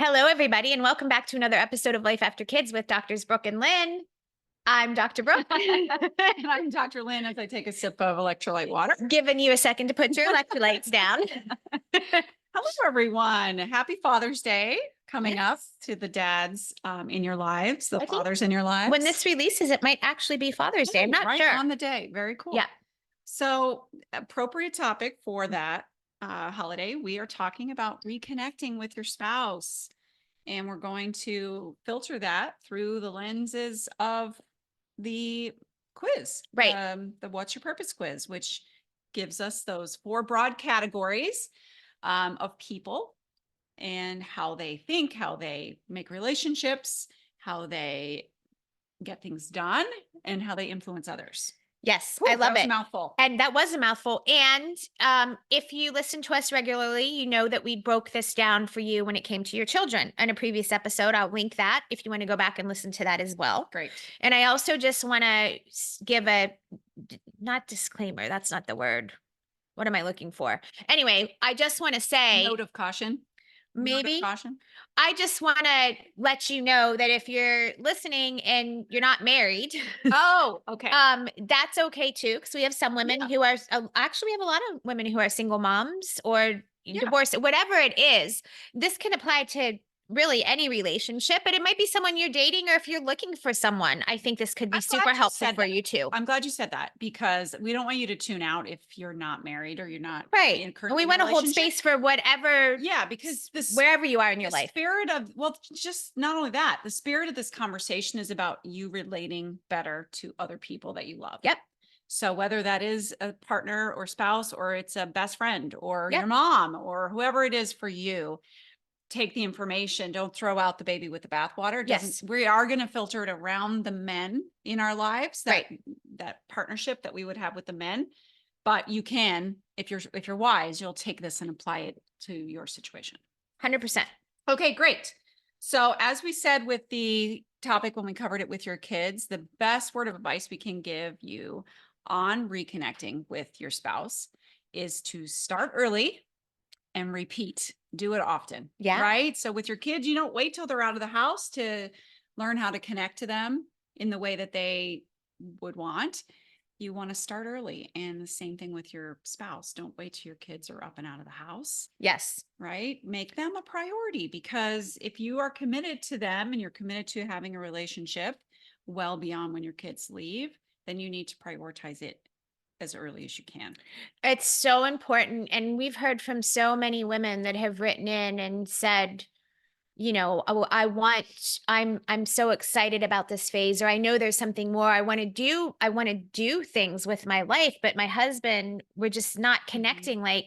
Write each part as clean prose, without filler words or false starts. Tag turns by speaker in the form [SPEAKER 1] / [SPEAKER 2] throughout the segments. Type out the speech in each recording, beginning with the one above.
[SPEAKER 1] Hello, everybody, and welcome back to another episode of Life After Kids with Doctors Brooke and Lynn. I'm Dr. Brooke.
[SPEAKER 2] And I'm Dr. Lynn as I take a sip of electrolyte water.
[SPEAKER 1] Giving you a second to put your electrolytes down.
[SPEAKER 2] Hello, everyone. Happy Father's Day coming up to the dads in your lives, the fathers in your lives.
[SPEAKER 1] When this releases, it might actually be Father's Day. I'm not
[SPEAKER 2] right
[SPEAKER 1] sure.
[SPEAKER 2] on the day. Very cool.
[SPEAKER 1] Yeah.
[SPEAKER 2] So, appropriate topic for that holiday. We are talking about reconnecting with your spouse. And we're going to filter that through the lenses of the quiz,
[SPEAKER 1] Right.
[SPEAKER 2] The What's Your Purpose quiz, which gives us those 4 broad categories of people and how they think, how they make relationships, how they get things done, and how they influence others.
[SPEAKER 1] Yes,
[SPEAKER 2] Whew,
[SPEAKER 1] I love
[SPEAKER 2] that was
[SPEAKER 1] it.
[SPEAKER 2] a mouthful.
[SPEAKER 1] And that was a mouthful. And if you listen to us regularly, you know that we broke this down for you when it came to your children in a previous episode. I'll link that if you want to go back and listen to that as well.
[SPEAKER 2] Great.
[SPEAKER 1] And I also just want to give not disclaimer, that's not the word. What am I looking for? Anyway, I just want to say
[SPEAKER 2] Note of caution.
[SPEAKER 1] maybe
[SPEAKER 2] Caution.
[SPEAKER 1] I just want to let you know that if you're listening and you're not married,
[SPEAKER 2] Oh, okay.
[SPEAKER 1] that's okay too, because we have some women who are actually we have a lot of women who are single moms or divorced, whatever it is. This can apply to really any relationship, but it might be someone you're dating, or if you're looking for someone, I think this could be super helpful for you too.
[SPEAKER 2] I'm glad you said that because we don't want you to tune out if you're not married or you're not
[SPEAKER 1] Right.
[SPEAKER 2] in
[SPEAKER 1] And we want to hold space for whatever,
[SPEAKER 2] because
[SPEAKER 1] wherever you are in your life.
[SPEAKER 2] Spirit of, well, just not only that, the spirit of this conversation is about you relating better to other people that you love.
[SPEAKER 1] Yep.
[SPEAKER 2] So whether that is a partner or spouse, or it's a best friend or
[SPEAKER 1] Yep.
[SPEAKER 2] your mom or whoever it is for you, take the information. Don't throw out the baby with the bathwater.
[SPEAKER 1] Yes.
[SPEAKER 2] We are going to filter it around the men in our lives, that partnership that we would have with the men. But you can, if you're wise, you'll take this and apply it to your situation.
[SPEAKER 1] 100%.
[SPEAKER 2] Okay, great. So as we said with the topic when we covered it with your kids, the best word of advice we can give you on reconnecting with your spouse is to start early and repeat. Do it often.
[SPEAKER 1] Yeah.
[SPEAKER 2] Right. So with your kids, you don't wait till they're out of the house to learn how to connect to them in the way that they would want. You want to start early. And the same thing with your spouse. Don't wait till your kids are up and out of the house.
[SPEAKER 1] Yes.
[SPEAKER 2] Right. Make them a priority, because if you are committed to them and you're committed to having a relationship well beyond when your kids leave, then you need to prioritize it as early as you can.
[SPEAKER 1] It's so important. And we've heard from so many women that have written in and said, you know, oh, I'm so excited about this phase, or I know there's something more I want to do things with my life, but my husband, we're just not connecting. Like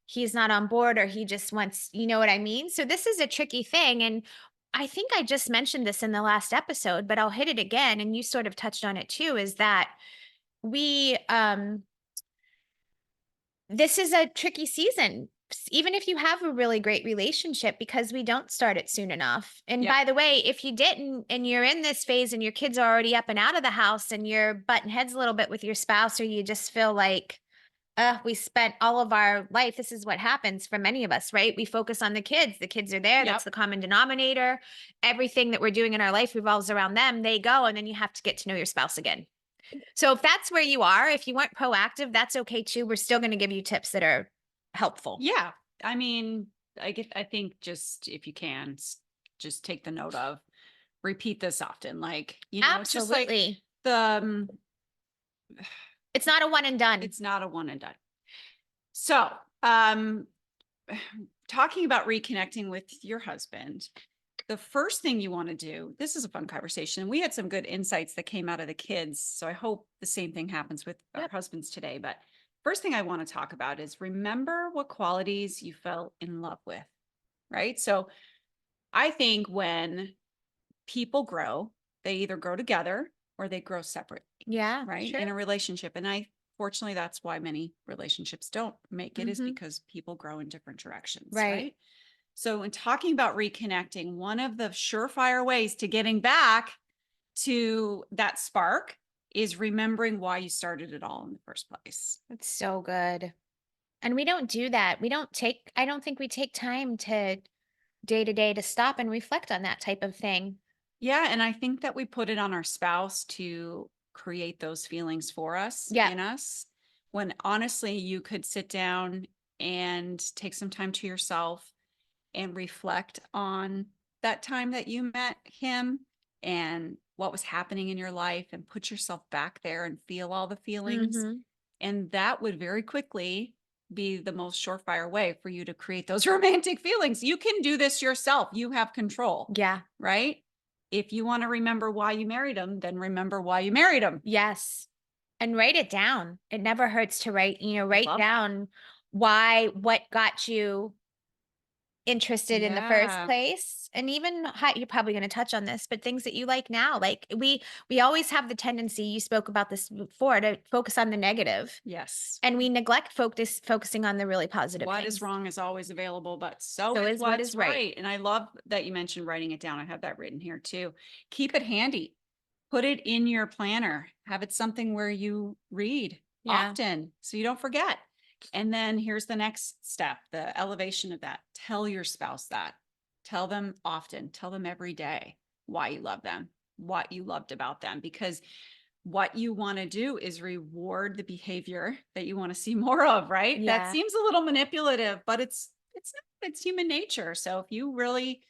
[SPEAKER 1] he's not on board, or he just wants, you know what I mean? So this is a tricky thing. And I think I just mentioned this in the last episode, but I'll hit it again. And you sort of touched on it too, is that we, this is a tricky season, even if you have a really great relationship, because we don't start it soon enough. And by the way, if you didn't, and you're in this phase and your kids are already up and out of the house and you're butting heads a little bit with your spouse, or you just feel like, we spent all of our life. This is what happens for many of us, right? We focus on the kids. The kids are there. That's the common denominator. Everything that we're doing in our life revolves around them. They go, and then you have to get to know your spouse again. So if that's where you are, if you weren't proactive, that's okay too. We're still going to give you tips that are helpful.
[SPEAKER 2] Yeah. I mean, I think just if you can, just take the note of repeat this often. Like, you know,
[SPEAKER 1] Absolutely.
[SPEAKER 2] It's just like
[SPEAKER 1] it's not a one and done.
[SPEAKER 2] It's not a one and done. So, talking about reconnecting with your husband, the first thing you want to do, this is a fun conversation. We had some good insights that came out of the kids. So I hope the same thing happens with our husbands today. But first thing I want to talk about is remember what qualities you fell in love with, right? So I think when people grow, they either grow together or they grow separate.
[SPEAKER 1] Yeah.
[SPEAKER 2] Right.
[SPEAKER 1] Sure.
[SPEAKER 2] In a relationship. And fortunately, that's why many relationships don't make it, is because people grow in different directions. Right. So in talking about reconnecting, one of the surefire ways to getting back to that spark is remembering why you started it all in the first place.
[SPEAKER 1] That's so good. And we don't do that. I don't think we take time to day to day to stop and reflect on that type of thing.
[SPEAKER 2] Yeah, and I think that we put it on our spouse to create those feelings for us,
[SPEAKER 1] Yeah.
[SPEAKER 2] in us, when honestly you could sit down and take some time to yourself and reflect on that time that you met him and what was happening in your life and put yourself back there and feel all the feelings.
[SPEAKER 1] Mhm.
[SPEAKER 2] And that would very quickly be the most surefire way for you to create those romantic feelings. You can do this yourself. You have control,
[SPEAKER 1] Yeah.
[SPEAKER 2] right? If you want to remember why you married him, then remember why you married him.
[SPEAKER 1] Yes. And write it down. It never hurts to write,
[SPEAKER 2] I
[SPEAKER 1] write
[SPEAKER 2] love that.
[SPEAKER 1] down what got you interested in the first
[SPEAKER 2] Yeah.
[SPEAKER 1] place. And even you're probably going to touch on this, but things that you like now, like we always have the tendency, you spoke about this before, to focus on the negative,
[SPEAKER 2] Yes.
[SPEAKER 1] and we neglect focusing on the really positive
[SPEAKER 2] What is
[SPEAKER 1] things.
[SPEAKER 2] wrong is always available, but so
[SPEAKER 1] So
[SPEAKER 2] is
[SPEAKER 1] is what
[SPEAKER 2] what's
[SPEAKER 1] is right.
[SPEAKER 2] right. And I love that you mentioned writing it down. I have that written here too. Keep it handy. Put it in your planner. Have it something where you read
[SPEAKER 1] Yeah.
[SPEAKER 2] often so you don't forget. And then here's the next step, the elevation of that. Tell your spouse that. Tell them often. Tell them every day why you love them, what you loved about them, because what you want to do is reward the behavior that you want to see more of, right? That
[SPEAKER 1] Yeah.
[SPEAKER 2] seems a little manipulative, but it's not, it's human nature. So if you really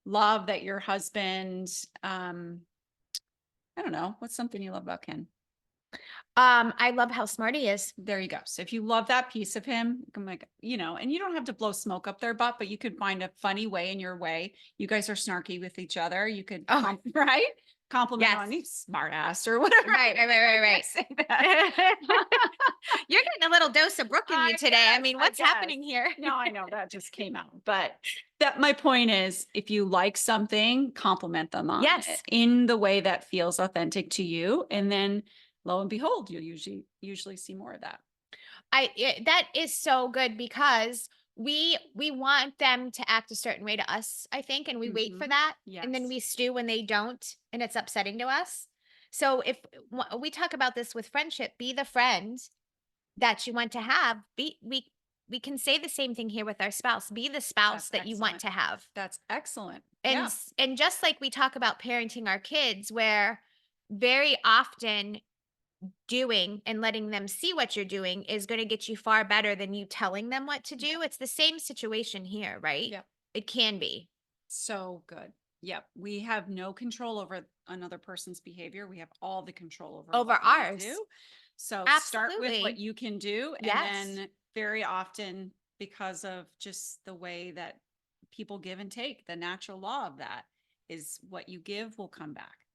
[SPEAKER 2] love that your husband, I don't know, what's something you love about Ken?
[SPEAKER 1] I love how smart he is.
[SPEAKER 2] There you go. So if you love that piece of him, I'm like, and you don't have to blow smoke up their butt, but you could find a funny way in your way. You guys are snarky with each other. You could,
[SPEAKER 1] Oh,
[SPEAKER 2] right? Compliment
[SPEAKER 1] yes.
[SPEAKER 2] on you, smart ass or whatever.
[SPEAKER 1] Right, right, right,
[SPEAKER 2] I
[SPEAKER 1] right,
[SPEAKER 2] say that.
[SPEAKER 1] right. You're getting a little dose of Brooke in
[SPEAKER 2] I
[SPEAKER 1] you today. I
[SPEAKER 2] guess,
[SPEAKER 1] mean,
[SPEAKER 2] I
[SPEAKER 1] what's
[SPEAKER 2] guess.
[SPEAKER 1] happening here?
[SPEAKER 2] No, I know that just came out. But that my point is if you like something, compliment them on it
[SPEAKER 1] Yes.
[SPEAKER 2] in the way that feels authentic to you. And then lo and behold, you'll usually see more of that.
[SPEAKER 1] That is so good because we want them to act a certain way to us, I think, and we wait for
[SPEAKER 2] Hmm.
[SPEAKER 1] that, and then
[SPEAKER 2] Yes.
[SPEAKER 1] we stew when they don't, and it's upsetting to us. So if we talk about this with friendship, be the friend that you want to have. Be we can say the same thing here with our spouse. Be the spouse
[SPEAKER 2] That's
[SPEAKER 1] that you want
[SPEAKER 2] excellent.
[SPEAKER 1] to have.
[SPEAKER 2] That's excellent.
[SPEAKER 1] And
[SPEAKER 2] Yeah.
[SPEAKER 1] and just like we talk about parenting our kids, where very often doing and letting them see what you're doing is going to get you far better than you telling them what to
[SPEAKER 2] Yep.
[SPEAKER 1] do. It's the same situation here, right?
[SPEAKER 2] Yep.
[SPEAKER 1] It can be
[SPEAKER 2] So good. Yep. We have no control over another person's behavior. We have all the control over
[SPEAKER 1] over
[SPEAKER 2] what we
[SPEAKER 1] ours.
[SPEAKER 2] do. So start with what
[SPEAKER 1] Absolutely.
[SPEAKER 2] you can do. And
[SPEAKER 1] Yes.
[SPEAKER 2] then very often, because of just the way that people give and take, the natural law of that is what you give will come back.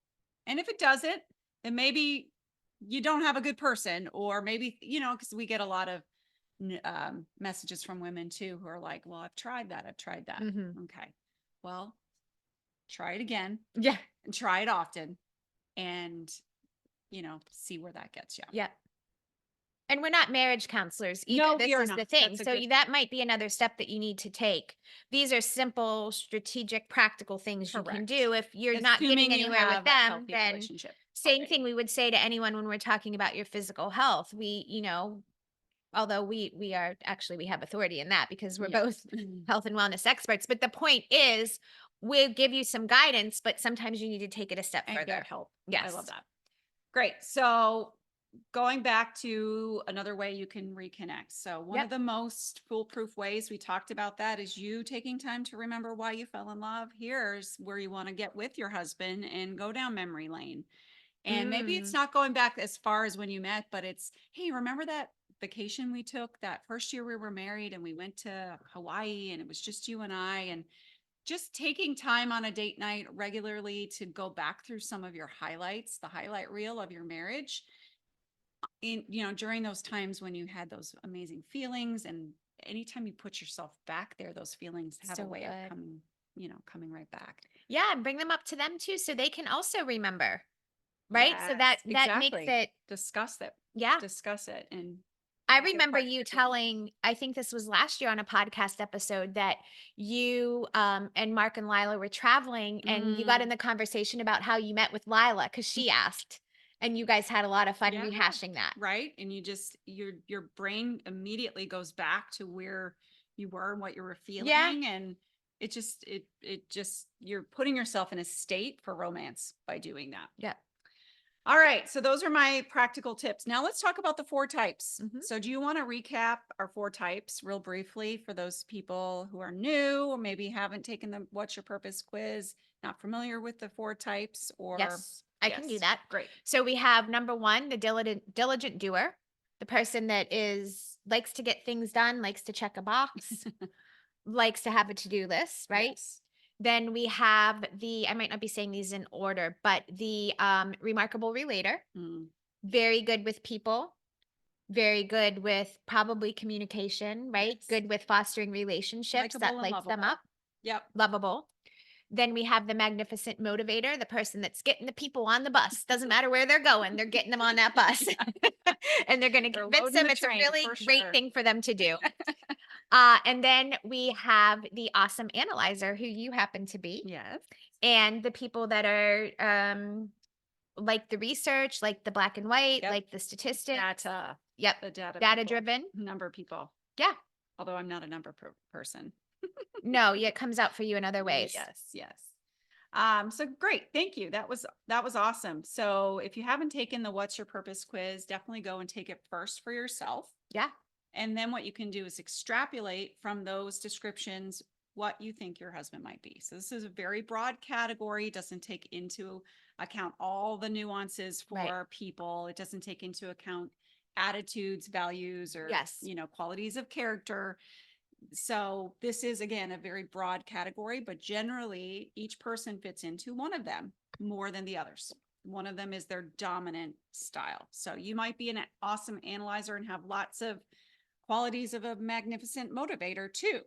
[SPEAKER 2] And if it doesn't, then maybe you don't have a good person, or maybe, because we get a lot of messages from women too who are like, well, I've tried that. I've tried that.
[SPEAKER 1] Hmm.
[SPEAKER 2] Okay. Well, try it again
[SPEAKER 1] Yeah.
[SPEAKER 2] and try it often and, see where that gets you.
[SPEAKER 1] Yeah. And we're not marriage counselors either.
[SPEAKER 2] No, we
[SPEAKER 1] This
[SPEAKER 2] are
[SPEAKER 1] is
[SPEAKER 2] not.
[SPEAKER 1] the thing.
[SPEAKER 2] That's a
[SPEAKER 1] So
[SPEAKER 2] good,
[SPEAKER 1] that might be another step that you need to take. These are simple, strategic, practical things you can
[SPEAKER 2] correct.
[SPEAKER 1] do. If you're not getting
[SPEAKER 2] Assuming you
[SPEAKER 1] anywhere with
[SPEAKER 2] have a
[SPEAKER 1] them,
[SPEAKER 2] healthy
[SPEAKER 1] then
[SPEAKER 2] relationship
[SPEAKER 1] same
[SPEAKER 2] already.
[SPEAKER 1] thing we would say to anyone when we're talking about your physical health. Although we are actually we have authority in that because we're
[SPEAKER 2] Yeah.
[SPEAKER 1] both health and wellness experts. But the point is, we'll give you some guidance, but sometimes you need to take it a step
[SPEAKER 2] And get
[SPEAKER 1] further.
[SPEAKER 2] help. I love
[SPEAKER 1] Yes.
[SPEAKER 2] that. Great. So going back to another way you can reconnect. So one of
[SPEAKER 1] Yep.
[SPEAKER 2] the most foolproof ways we talked about that is you taking time to remember why you fell in love. Here's where you want to get with your husband and go down memory lane. And maybe it's
[SPEAKER 1] Mm,
[SPEAKER 2] not going back as far as when you met, but it's, hey, remember that vacation we took that first year we were married and we went to Hawaii and it was just you and I, and just taking time on a date night regularly to go back through some of your highlights, the highlight reel of your marriage in, during those times when you had those amazing feelings. And anytime you put yourself back there, those feelings have a
[SPEAKER 1] so
[SPEAKER 2] way of
[SPEAKER 1] good.
[SPEAKER 2] coming right back.
[SPEAKER 1] Yeah, and bring them up to them too, so they can also remember. Right? So that
[SPEAKER 2] Yes,
[SPEAKER 1] that makes
[SPEAKER 2] exactly.
[SPEAKER 1] it
[SPEAKER 2] Discuss it.
[SPEAKER 1] yeah.
[SPEAKER 2] Discuss it and
[SPEAKER 1] I
[SPEAKER 2] make it
[SPEAKER 1] remember
[SPEAKER 2] part of
[SPEAKER 1] you
[SPEAKER 2] your dating.
[SPEAKER 1] telling, I think this was last year on a podcast episode, that you and Mark and Lila were traveling and you got in
[SPEAKER 2] Mm,
[SPEAKER 1] the conversation about how you met with Lila because she asked, and you guys had a lot of fun
[SPEAKER 2] yeah,
[SPEAKER 1] rehashing that.
[SPEAKER 2] right. And you just your brain immediately goes back to where you were and what you were
[SPEAKER 1] Yeah.
[SPEAKER 2] feeling, and you're putting yourself in a state for romance by doing that.
[SPEAKER 1] Yeah.
[SPEAKER 2] All right. So those are my practical tips. Now let's talk about the 4 types.
[SPEAKER 1] Mhm.
[SPEAKER 2] So do you want to recap our 4 types real briefly for those people who are new or maybe haven't taken the What's Your Purpose quiz, not familiar with the 4 types or
[SPEAKER 1] Yes, I can do
[SPEAKER 2] yes.
[SPEAKER 1] that.
[SPEAKER 2] Great.
[SPEAKER 1] So we have number 1, the diligent doer, the person that likes to get things done, likes to check a box, likes to have a to-do list, right?
[SPEAKER 2] Yes.
[SPEAKER 1] Then we have I might not be saying these in order, but the remarkable relator,
[SPEAKER 2] Mm.
[SPEAKER 1] very good with people, very good with probably communication, right?
[SPEAKER 2] Yes.
[SPEAKER 1] Good with fostering relationships that
[SPEAKER 2] Likeable and
[SPEAKER 1] lights them
[SPEAKER 2] lovable.
[SPEAKER 1] up,
[SPEAKER 2] Yep.
[SPEAKER 1] lovable. Then we have the magnificent motivator, the person that's getting the people on the bus. Doesn't matter where they're going, they're getting them on that bus. And they're going to
[SPEAKER 2] They're
[SPEAKER 1] convince
[SPEAKER 2] loading
[SPEAKER 1] them
[SPEAKER 2] the
[SPEAKER 1] it's a
[SPEAKER 2] train
[SPEAKER 1] really
[SPEAKER 2] for
[SPEAKER 1] great
[SPEAKER 2] sure.
[SPEAKER 1] thing for them to do. And then we have the awesome analyzer, who you happen to be,
[SPEAKER 2] Yes.
[SPEAKER 1] and the people that are like the research, like the black and white,
[SPEAKER 2] Yep.
[SPEAKER 1] like the statistics.
[SPEAKER 2] Data.
[SPEAKER 1] Yep.
[SPEAKER 2] The data
[SPEAKER 1] Data
[SPEAKER 2] people.
[SPEAKER 1] driven.
[SPEAKER 2] Number people.
[SPEAKER 1] Yeah.
[SPEAKER 2] Although I'm not a number person.
[SPEAKER 1] No, yeah, it comes out for you in other ways.
[SPEAKER 2] Yes, yes. So great. Thank you. That was awesome. So if you haven't taken the What's Your Purpose quiz, definitely go and take it first for yourself.
[SPEAKER 1] Yeah.
[SPEAKER 2] And then what you can do is extrapolate from those descriptions what you think your husband might be. So this is a very broad category, doesn't take into account all the nuances for
[SPEAKER 1] Right.
[SPEAKER 2] people. It doesn't take into account attitudes, values, or
[SPEAKER 1] Yes.
[SPEAKER 2] qualities of character. So this is again a very broad category, but generally each person fits into one of them more than the others. One of them is their dominant style. So you might be an awesome analyzer and have lots of qualities of a magnificent motivator too,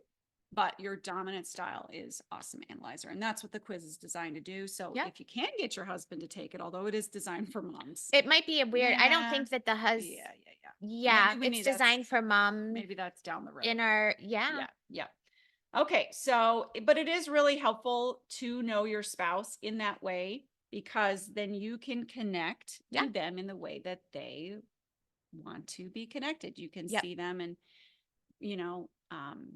[SPEAKER 2] but your dominant style is awesome analyzer. And that's what the quiz is designed to do. So
[SPEAKER 1] Yeah.
[SPEAKER 2] if you can get your husband to take it, although it is designed for moms.
[SPEAKER 1] It might be a weird, I don't
[SPEAKER 2] Yeah.
[SPEAKER 1] think that
[SPEAKER 2] Yeah.
[SPEAKER 1] yeah,
[SPEAKER 2] Maybe
[SPEAKER 1] it's designed for moms
[SPEAKER 2] maybe that's down the road.
[SPEAKER 1] in our, yeah.
[SPEAKER 2] Yeah. Okay. So, but it is really helpful to know your spouse in that way because then you can connect
[SPEAKER 1] Yeah.
[SPEAKER 2] to them in the way that they want to be connected. You can
[SPEAKER 1] Yep.
[SPEAKER 2] see them and,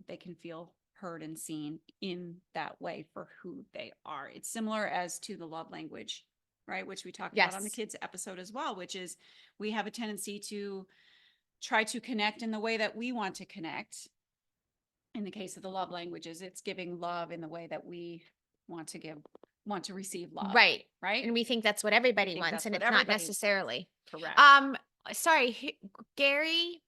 [SPEAKER 2] they can feel heard and seen in that way for who they are. It's similar as to the love language, right? Which we talked about on the
[SPEAKER 1] Yes.
[SPEAKER 2] kids episode as well, which is we have a tendency to try to connect in the way that we want to connect. In the case of the love languages, it's giving love in the way that we want to receive love.
[SPEAKER 1] Right.
[SPEAKER 2] Right.
[SPEAKER 1] And we think that's what everybody
[SPEAKER 2] think
[SPEAKER 1] wants,
[SPEAKER 2] that's
[SPEAKER 1] and
[SPEAKER 2] what
[SPEAKER 1] it's not
[SPEAKER 2] everybody-
[SPEAKER 1] necessarily.
[SPEAKER 2] Correct.
[SPEAKER 1] Sorry, Gary,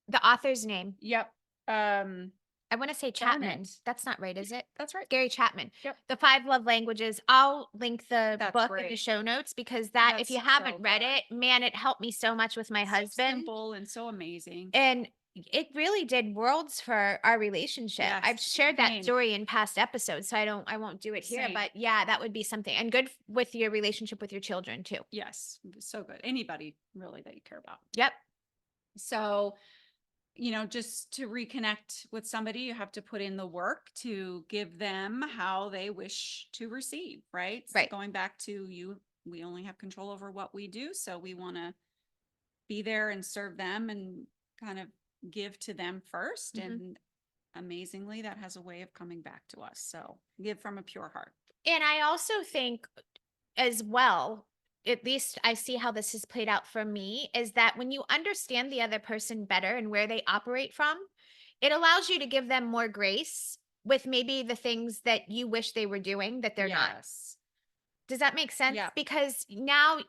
[SPEAKER 1] the author's name.
[SPEAKER 2] Yep.
[SPEAKER 1] I want to say
[SPEAKER 2] Darn
[SPEAKER 1] Chapman.
[SPEAKER 2] it.
[SPEAKER 1] That's not right, is it?
[SPEAKER 2] That's right.
[SPEAKER 1] Gary Chapman.
[SPEAKER 2] Yep.
[SPEAKER 1] The 5 Love Languages. I'll link the
[SPEAKER 2] That's
[SPEAKER 1] book in the
[SPEAKER 2] great.
[SPEAKER 1] show notes because that, if
[SPEAKER 2] That's
[SPEAKER 1] you
[SPEAKER 2] so
[SPEAKER 1] haven't read
[SPEAKER 2] good.
[SPEAKER 1] it, man, it helped me so much with my
[SPEAKER 2] So
[SPEAKER 1] husband.
[SPEAKER 2] simple and so amazing.
[SPEAKER 1] And it really did worlds for our relationship.
[SPEAKER 2] Yes,
[SPEAKER 1] I've shared
[SPEAKER 2] same.
[SPEAKER 1] that story in past episodes, so I won't do it here,
[SPEAKER 2] Same.
[SPEAKER 1] but yeah, that would be something. And good with your relationship with your children too.
[SPEAKER 2] Yes. So good. Anybody really that you care about.
[SPEAKER 1] Yep.
[SPEAKER 2] So, just to reconnect with somebody, you have to put in the work to give them how they wish to receive, right? So
[SPEAKER 1] Right.
[SPEAKER 2] going back to you, we only have control over what we do. So we want to be there and serve them and kind of give to them 1st.
[SPEAKER 1] Mhm.
[SPEAKER 2] And amazingly, that has a way of coming back to us. So give from a pure heart.
[SPEAKER 1] And I also think as well, at least I see how this has played out for me, is that when you understand the other person better and where they operate from, it allows you to give them more grace with maybe the things that you wish they were doing that they're not.
[SPEAKER 2] Yes.
[SPEAKER 1] Does that make sense?
[SPEAKER 2] Yeah.
[SPEAKER 1] Because now,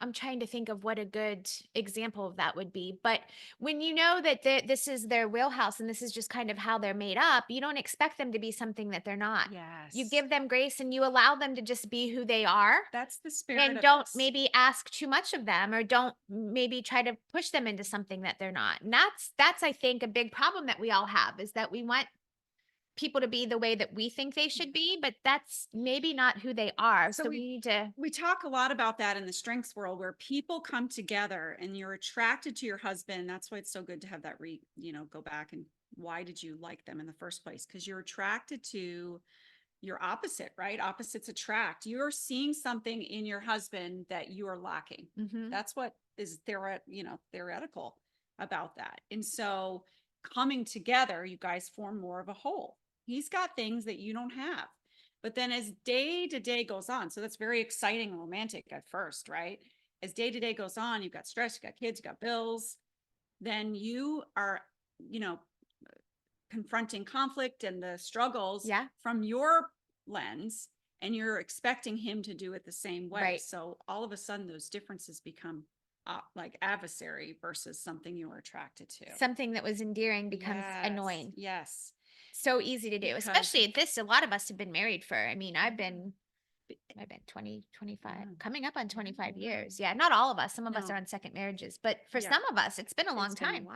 [SPEAKER 1] I'm trying to think of what a good example of that would be. But when you know that this is their wheelhouse and this is just kind of how they're made up, you don't expect them to be something that they're not.
[SPEAKER 2] Yes.
[SPEAKER 1] You give them grace and you allow them to just be who they are.
[SPEAKER 2] That's the spirit
[SPEAKER 1] And
[SPEAKER 2] of
[SPEAKER 1] don't
[SPEAKER 2] this.
[SPEAKER 1] maybe ask too much of them, or don't maybe try to push them into something that they're not. And that's I think a big problem that we all have, is that we want people to be the way that we think they should be, but that's maybe not who they are. So we need to.
[SPEAKER 2] We talk a lot about that in the strengths world, where people come together and you're attracted to your husband. That's why it's so good to have that go back and why did you like them in the first place? Because you're attracted to your opposite, right? Opposites attract. You're seeing something in your husband that you are lacking.
[SPEAKER 1] Mhm.
[SPEAKER 2] That's what is theoretical about that. And so coming together, you guys form more of a whole. He's got things that you don't have. But then as day to day goes on, so that's very exciting and romantic at first, right? As day to day goes on, you've got stress, you've got kids, you've got bills, then you are, you know, confronting conflict and the struggles from your lens, and you're expecting him to do it the same way.
[SPEAKER 1] Right.
[SPEAKER 2] So all of a sudden those differences become like adversary versus something you were attracted to.
[SPEAKER 1] Something that was endearing becomes annoying.
[SPEAKER 2] Yes.
[SPEAKER 1] So easy to do, especially at this. A lot of us have been married for, I mean, I've been 20, 25, coming up on 25 years. Yeah. Not all of us. Some of us are on second marriages, but for some of us, it's been a long time.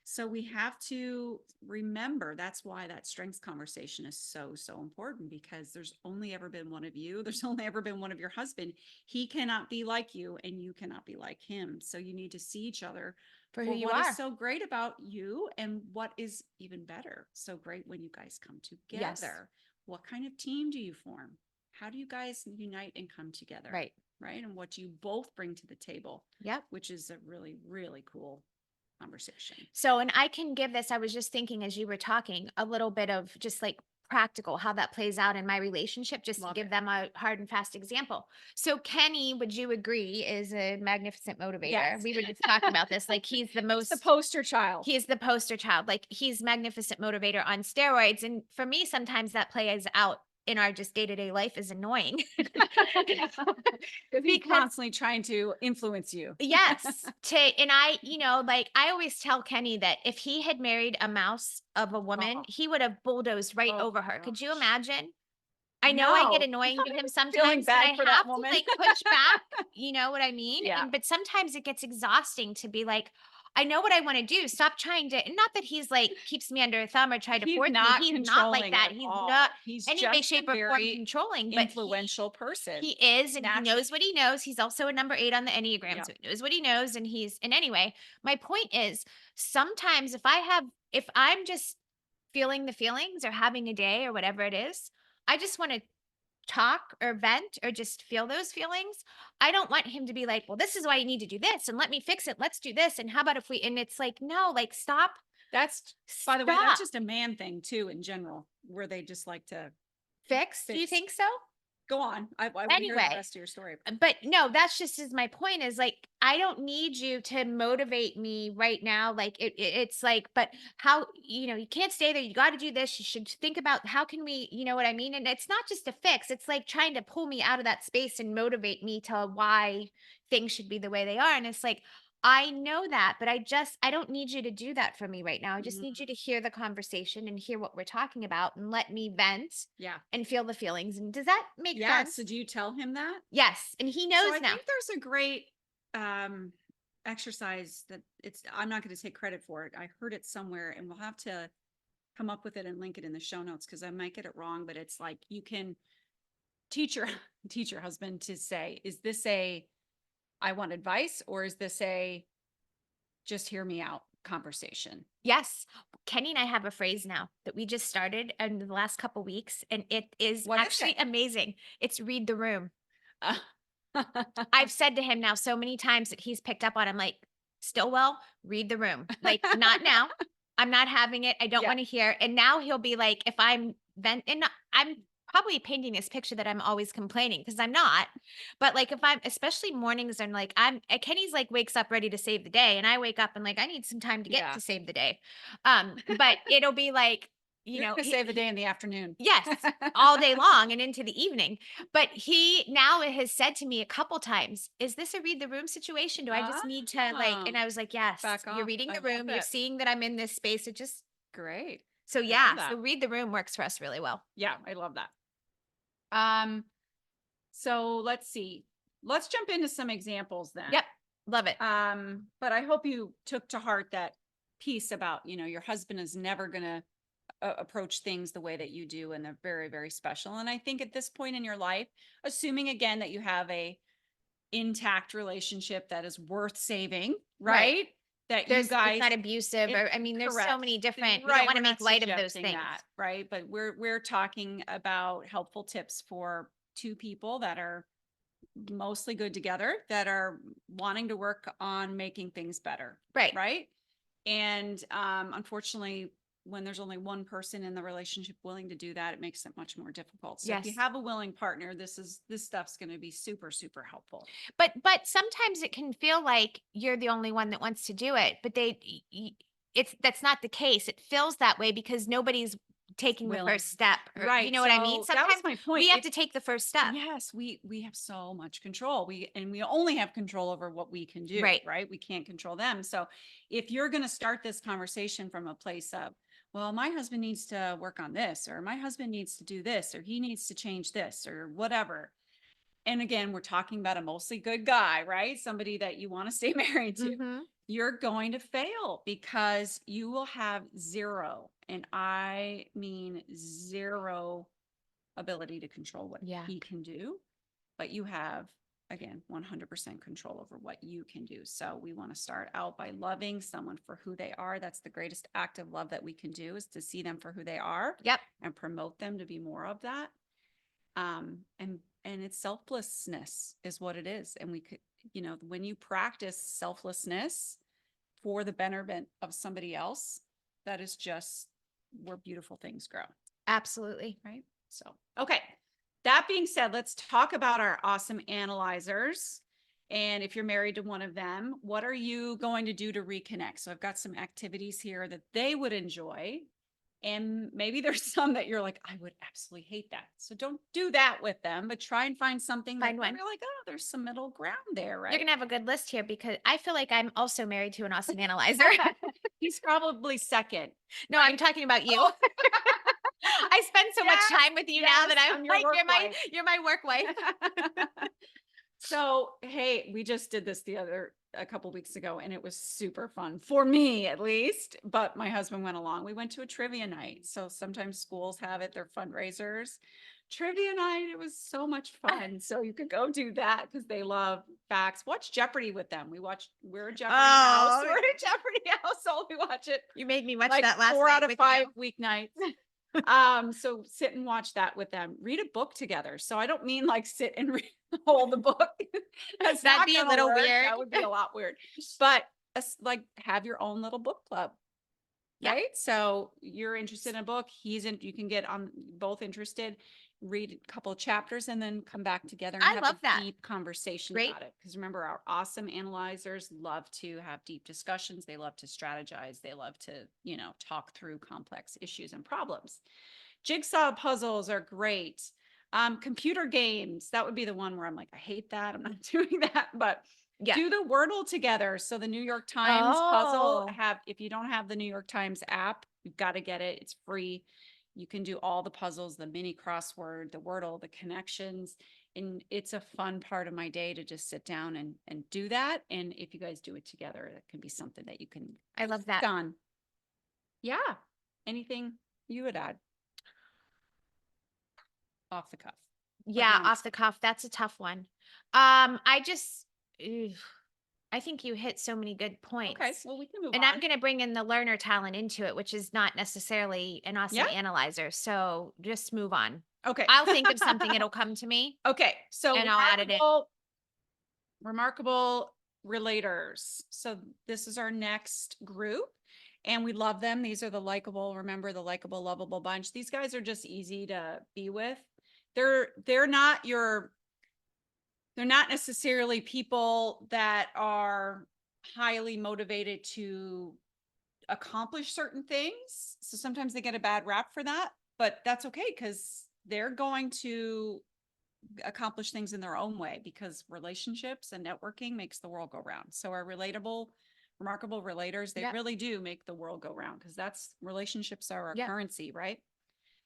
[SPEAKER 2] So we have to remember, that's why that strengths conversation is so, so important, because there's only ever been one of you. There's only ever been one of your husband. He cannot be like you and you cannot be like him. So you need to see each other
[SPEAKER 1] for who you
[SPEAKER 2] what
[SPEAKER 1] are.
[SPEAKER 2] Is so great about you and what is even better. So great when you guys come together.
[SPEAKER 1] Yes.
[SPEAKER 2] What kind of team do you form? How do you guys unite and come together?
[SPEAKER 1] Right.
[SPEAKER 2] Right. And what do you both bring to the table?
[SPEAKER 1] Yep.
[SPEAKER 2] Which is a really, really cool conversation.
[SPEAKER 1] So, and I can give this, I was just thinking as you were talking, a little bit of just like practical, how that plays out in my relationship, just to give them a hard and fast example. So Kenny, would you agree, is a magnificent motivator?
[SPEAKER 2] Yes.
[SPEAKER 1] We were just talking about this. Like he's the most,
[SPEAKER 2] the poster child.
[SPEAKER 1] He's the poster child. Like he's magnificent motivator on steroids. And for me, sometimes that plays out in our just day-to-day life is annoying.
[SPEAKER 2] He's constantly trying to influence you.
[SPEAKER 1] Yes. And I, you know, like I always tell Kenny that if he had married a mouse of a woman, he would have bulldozed right over her. Could you imagine? I know I get annoying to him sometimes, but I have to like push back. You know what I mean?
[SPEAKER 2] Yeah.
[SPEAKER 1] But sometimes it gets exhausting to be like, I know what I want to do. Stop trying to, and not that he's like keeps me under a thumb or try to force me. He's not like that. He's not any way, shape, or form controlling, but
[SPEAKER 2] influential person.
[SPEAKER 1] He is, and he knows what he knows. He's also a number 8 on the Enneagram, so he knows what he knows. And anyway, my point is sometimes if I'm just feeling the feelings or having a day or whatever it is, I just want to talk or vent or just feel those feelings. I don't want him to be like, well, this is why you need to do this and let me fix it. Let's do this. And how about if and it's like, no, like stop.
[SPEAKER 2] By the way, that's just a man thing too, in general, where they just like to
[SPEAKER 1] fix. Do you think so?
[SPEAKER 2] Go on. I want to hear the rest of your story.
[SPEAKER 1] But no, that's just my point is like, I don't need you to motivate me right now. Like it's like, but how, you can't stay there. You got to do this. You should think about how can we, you know what I mean? And it's not just a fix. It's like trying to pull me out of that space and motivate me to why things should be the way they are. And it's like, I know that, but I don't need you to do that for me right now. I just need you to hear the conversation and hear what we're talking about and let me vent and feel the feelings. And does that make sense?
[SPEAKER 2] So do you tell him that?
[SPEAKER 1] Yes. And he knows now.
[SPEAKER 2] I think there's a great exercise that I'm not going to take credit for it. I heard it somewhere and we'll have to come up with it and link it in the show notes because I might get it wrong, but it's like you can teach your husband to say, is this I want advice, or is this just hear me out conversation?
[SPEAKER 1] Yes. Kenny and I have a phrase now that we just started in the last couple weeks, and it is actually amazing. It's read the room. I've said to him now so many times that he's picked up on. I'm like, Stillwell, read the room. Like, not now. I'm not having it. I don't want to hear. And now he'll be like, if I'm and I'm probably painting this picture that I'm always complaining because I'm not. But like if I'm, especially mornings, I'm like, Kenny's like wakes up ready to save the day. And I wake up and like, I need some time to get to save the day. But it'll be like,
[SPEAKER 2] save the day in the afternoon.
[SPEAKER 1] Yes, all day long and into the evening. But he now has said to me a couple times, is this a read the room situation? Do I just need to like, and I was like, yes, you're reading the room. You're seeing that I'm in this space. It just
[SPEAKER 2] great.
[SPEAKER 1] So so read the room works for us really well.
[SPEAKER 2] Yeah, I love that. So let's see. Let's jump into some examples then.
[SPEAKER 1] Yep. Love it.
[SPEAKER 2] But I hope you took to heart that piece about, your husband is never going to approach things the way that you do. And they're very, very special. And I think at this point in your life, assuming again, that you have a intact relationship that is worth saving, right? That you guys,
[SPEAKER 1] it's not abusive or, I mean, there's so many different, we don't want to make light of those things.
[SPEAKER 2] Right. But we're talking about helpful tips for two people that are mostly good together, that are wanting to work on making things better.
[SPEAKER 1] Right.
[SPEAKER 2] Right. And unfortunately, when there's only one person in the relationship willing to do that, it makes it much more difficult. So if you
[SPEAKER 1] Yes.
[SPEAKER 2] have a willing partner, this stuff's going to be super, super helpful.
[SPEAKER 1] But sometimes it can feel like you're the only one that wants to do it, but that's not the case. It feels that way because nobody's taking the
[SPEAKER 2] Willing.
[SPEAKER 1] first step, or you
[SPEAKER 2] Right.
[SPEAKER 1] know what I mean?
[SPEAKER 2] So that was
[SPEAKER 1] Sometimes
[SPEAKER 2] my point.
[SPEAKER 1] we have to take the first step.
[SPEAKER 2] Yes, we have so much control. We only have control over what we can do,
[SPEAKER 1] Right.
[SPEAKER 2] right? We can't control them. So if you're going to start this conversation from a place of, well, my husband needs to work on this, or my husband needs to do this, or he needs to change this, or whatever. And again, we're talking about a mostly good guy, right? Somebody that you want to stay married to.
[SPEAKER 1] Mhm.
[SPEAKER 2] You're going to fail because you will have zero, and I mean zero ability to control what
[SPEAKER 1] Yeah.
[SPEAKER 2] he can do, but you have, again, 100% control over what you can do. So we want to start out by loving someone for who they are. That's the greatest act of love that we can do, is to see them for who they are
[SPEAKER 1] Yep.
[SPEAKER 2] and promote them to be more of that. And it's selflessness is what it is. And we could, when you practice selflessness for the betterment of somebody else, that is just where beautiful things grow.
[SPEAKER 1] Absolutely.
[SPEAKER 2] Right. So, okay. That being said, let's talk about our awesome analyzers. And if you're married to one of them, what are you going to do to reconnect? So I've got some activities here that they would enjoy. And maybe there's some that you're like, I would absolutely hate that. So don't do that with them, but try and find something that
[SPEAKER 1] Find one.
[SPEAKER 2] you're like, oh, there's some middle ground there, right?
[SPEAKER 1] You're gonna have a good list here because I feel like I'm also married to an awesome analyzer.
[SPEAKER 2] He's probably second.
[SPEAKER 1] No, I'm talking about you.
[SPEAKER 2] Oh.
[SPEAKER 1] I spend so much
[SPEAKER 2] Yes,
[SPEAKER 1] time with you now that I'm
[SPEAKER 2] your
[SPEAKER 1] like,
[SPEAKER 2] work
[SPEAKER 1] you're my
[SPEAKER 2] wife.
[SPEAKER 1] you're my work wife.
[SPEAKER 2] So, hey, we just did this a couple weeks ago, and it was super fun for me, at least. But my husband went along. We went to a trivia night. So sometimes schools have it; they're fundraisers. Trivia night. It was so much fun. So you could go do that because they love facts. Watch Jeopardy with them. We're a Jeopardy house.
[SPEAKER 1] Oh,
[SPEAKER 2] We're a Jeopardy household. We watch it
[SPEAKER 1] you made me watch
[SPEAKER 2] like
[SPEAKER 1] that last
[SPEAKER 2] 4
[SPEAKER 1] night
[SPEAKER 2] out of
[SPEAKER 1] with
[SPEAKER 2] 5
[SPEAKER 1] you.
[SPEAKER 2] weeknights. So sit and watch that with them. Read a book together. So I don't mean like sit and hold the book. That's
[SPEAKER 1] That'd
[SPEAKER 2] not
[SPEAKER 1] be a
[SPEAKER 2] gonna
[SPEAKER 1] little
[SPEAKER 2] work.
[SPEAKER 1] weird.
[SPEAKER 2] That would be a lot weird. But like have your own little book club.
[SPEAKER 1] Yeah.
[SPEAKER 2] Right. So you're interested in a book. You can get on both interested, read a couple of chapters, and then come back together and
[SPEAKER 1] I
[SPEAKER 2] have
[SPEAKER 1] love
[SPEAKER 2] a
[SPEAKER 1] that.
[SPEAKER 2] deep conversation
[SPEAKER 1] Great.
[SPEAKER 2] about it. Because remember, our awesome analyzers love to have deep discussions. They love to strategize. They love to, talk through complex issues and problems. Jigsaw puzzles are great. Computer games, that would be the one where I'm like, I hate that. I'm not doing that, but
[SPEAKER 1] Yeah.
[SPEAKER 2] do the Wordle together. So the New York Times puzzle if you don't have the New York Times app, you've got to get it. It's free. You can do all the puzzles, the mini crossword, the Wordle, the connections. And it's a fun part of my day to just sit down and do that. And if you guys do it together, that can be something that you can.
[SPEAKER 1] I love that.
[SPEAKER 2] Done. Yeah. Anything you would add? Off the cuff.
[SPEAKER 1] Yeah, off the cuff. That's a tough one. I just, I think you hit so many good points.
[SPEAKER 2] Okay, well, we can move
[SPEAKER 1] And
[SPEAKER 2] on.
[SPEAKER 1] I'm going to bring in the learner talent into it, which is not necessarily an awesome analyzer. So just move on.
[SPEAKER 2] Okay.
[SPEAKER 1] I'll think of something. It'll come to me.
[SPEAKER 2] Okay. So
[SPEAKER 1] And I'll add it in.
[SPEAKER 2] Remarkable relators. So this is our next group. And we love them. These are the likable, remember the likable, lovable bunch. These guys are just easy to be with. They're not necessarily people that are highly motivated to accomplish certain things. So sometimes they get a bad rap for that, but that's okay because they're going to accomplish things in their own way because relationships and networking makes the world go round. So our remarkable relators, they really do make the world go round because relationships are our currency, right?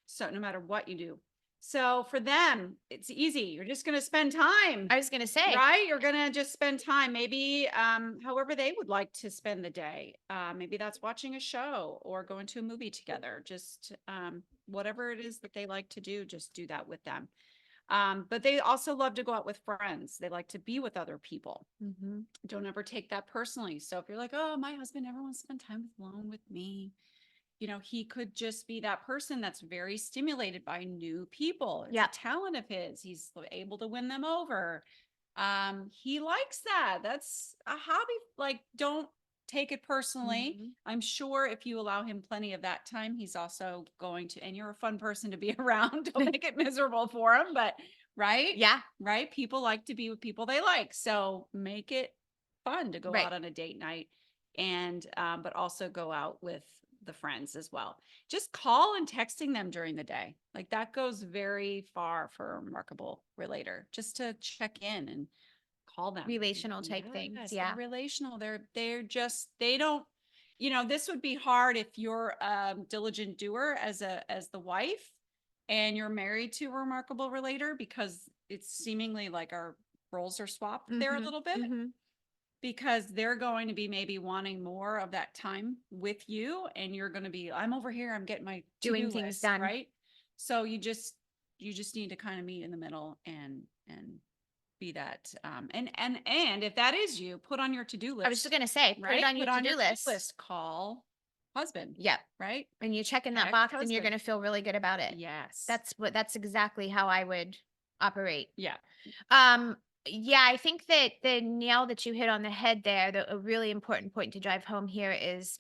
[SPEAKER 2] So no matter what you do. So for them, it's easy. You're just going to spend time.
[SPEAKER 1] I was going to say,
[SPEAKER 2] right? You're going to just spend time, maybe however they would like to spend the day. Maybe that's watching a show or going to a movie together. Just whatever it is that they like to do, just do that with them. But they also love to go out with friends. They like to be with other people.
[SPEAKER 1] mm-hmm.
[SPEAKER 2] Don't ever take that personally. So if you're like, oh, my husband never wants to spend time alone with me, he could just be that person that's very stimulated by new people. It's a talent of his. He's able to win them over. He likes that. That's a hobby. Like, don't take it personally.
[SPEAKER 1] Mhm.
[SPEAKER 2] I'm sure if you allow him plenty of that time, he's also going to, and you're a fun person to be around. Don't make it miserable for him, but right?
[SPEAKER 1] Yeah,
[SPEAKER 2] Right? People like to be with people they like. So make it fun to go
[SPEAKER 1] right.
[SPEAKER 2] out on a date night and, but also go out with the friends as well. Just call and texting them during the day. Like that goes very far for a remarkable relator, just to check in and call them.
[SPEAKER 1] Relational type things.
[SPEAKER 2] Yes, they're
[SPEAKER 1] Yeah.
[SPEAKER 2] relational. They're just they don't, this would be hard if you're a diligent doer as the wife and you're married to a remarkable relator, because it's seemingly like our roles are swapped there a
[SPEAKER 1] Mhm.
[SPEAKER 2] little bit,
[SPEAKER 1] Mhm.
[SPEAKER 2] because they're going to be maybe wanting more of that time with you, and you're going to be, I'm over here, I'm getting my
[SPEAKER 1] Doing
[SPEAKER 2] to-do
[SPEAKER 1] things
[SPEAKER 2] list,
[SPEAKER 1] done.
[SPEAKER 2] right? So you just need to kind of meet in the middle and be that, and if that is you, put on your to-do
[SPEAKER 1] I was just
[SPEAKER 2] list,
[SPEAKER 1] gonna say, put it
[SPEAKER 2] right?
[SPEAKER 1] on your
[SPEAKER 2] Put on your
[SPEAKER 1] to-do
[SPEAKER 2] to-do
[SPEAKER 1] list.
[SPEAKER 2] list, call husband,
[SPEAKER 1] Yep.
[SPEAKER 2] right?
[SPEAKER 1] And you check in that
[SPEAKER 2] Text
[SPEAKER 1] box and you're
[SPEAKER 2] husband.
[SPEAKER 1] gonna feel really good about it.
[SPEAKER 2] Yes.
[SPEAKER 1] That's exactly how I would operate.
[SPEAKER 2] Yeah.
[SPEAKER 1] Um, yeah, I think that the nail that you hit on the head there, a really important point to drive home here is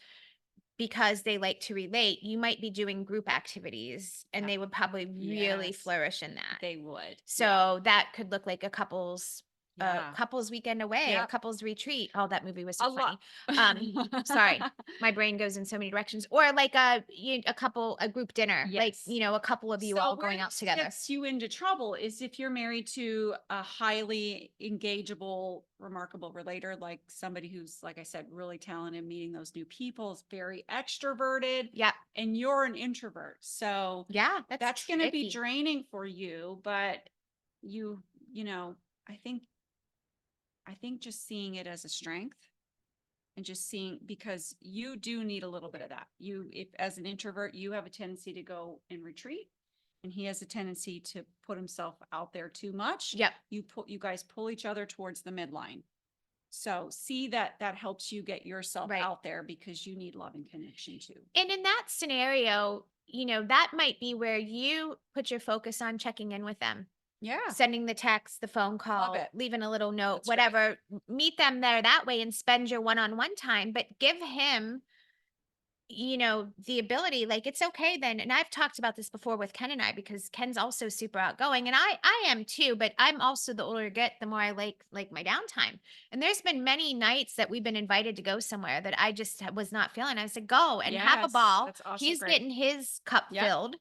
[SPEAKER 1] because they like to relate, you might be doing group activities and
[SPEAKER 2] Yep.
[SPEAKER 1] they would probably really
[SPEAKER 2] Yes,
[SPEAKER 1] flourish in that.
[SPEAKER 2] they would. Yeah.
[SPEAKER 1] So that could look like a
[SPEAKER 2] Yeah.
[SPEAKER 1] couples weekend away, a
[SPEAKER 2] Yep.
[SPEAKER 1] couples retreat. Oh, that movie was so
[SPEAKER 2] A lot.
[SPEAKER 1] funny. Sorry. My brain goes in so many directions. Or like a group dinner, like,
[SPEAKER 2] Yes.
[SPEAKER 1] a couple of you
[SPEAKER 2] So
[SPEAKER 1] all
[SPEAKER 2] where
[SPEAKER 1] going out
[SPEAKER 2] this
[SPEAKER 1] together.
[SPEAKER 2] gets you into trouble is if you're married to a highly engageable, remarkable relator, like somebody who's, like I said, really talented, meeting those new people, is very extroverted,
[SPEAKER 1] Yep.
[SPEAKER 2] and you're an introvert. So
[SPEAKER 1] Yeah, that's
[SPEAKER 2] that's going to be
[SPEAKER 1] tricky.
[SPEAKER 2] draining for you, but you, you know, I think, I think just seeing it as a strength and just seeing, because you do need a little bit of that. If as an introvert, you have a tendency to go and retreat, and he has a tendency to put himself out there too much.
[SPEAKER 1] Yep.
[SPEAKER 2] You guys pull each other towards the midline. So see that that helps you get yourself
[SPEAKER 1] Right.
[SPEAKER 2] out there, because you need love and connection too.
[SPEAKER 1] And in that scenario, that might be where you put your focus on checking in with them,
[SPEAKER 2] Yeah,
[SPEAKER 1] sending the text, the phone
[SPEAKER 2] love
[SPEAKER 1] call,
[SPEAKER 2] it.
[SPEAKER 1] leaving a little note,
[SPEAKER 2] That's right.
[SPEAKER 1] whatever. Meet them there that way and spend your one-on-one time, but give him, the ability, like it's okay then. And I've talked about this before with Ken and I, because Ken's also super outgoing and I am too, but I'm also, the older I get, the more I like my downtime. And there's been many nights that we've been invited to go somewhere that I just was not feeling. I said, go and have a
[SPEAKER 2] Yes,
[SPEAKER 1] ball.
[SPEAKER 2] that's also
[SPEAKER 1] He's
[SPEAKER 2] great.
[SPEAKER 1] getting his cup
[SPEAKER 2] Yep.
[SPEAKER 1] filled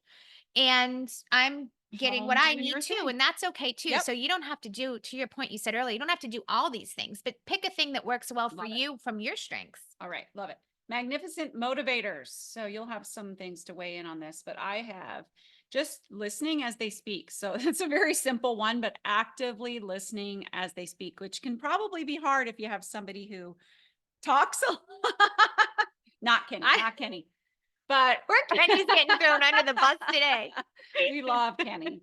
[SPEAKER 1] and I'm getting what
[SPEAKER 2] Home
[SPEAKER 1] I
[SPEAKER 2] doing
[SPEAKER 1] need
[SPEAKER 2] your
[SPEAKER 1] too.
[SPEAKER 2] thing.
[SPEAKER 1] And that's okay too.
[SPEAKER 2] Yep.
[SPEAKER 1] So you don't have to do, to your point you said earlier, you don't have to do all these things, but pick a thing that works well for
[SPEAKER 2] Love it.
[SPEAKER 1] you from your strengths.
[SPEAKER 2] All right, love it. Magnificent motivators. So you'll have some things to weigh in on this, but I have just listening as they speak. So it's a very simple one, but actively listening as they speak, which can probably be hard if you have somebody who talks a lot. Not Kenny,
[SPEAKER 1] I
[SPEAKER 2] not Kenny, but
[SPEAKER 1] Poor Kenny's getting thrown under the bus today.
[SPEAKER 2] we love Kenny.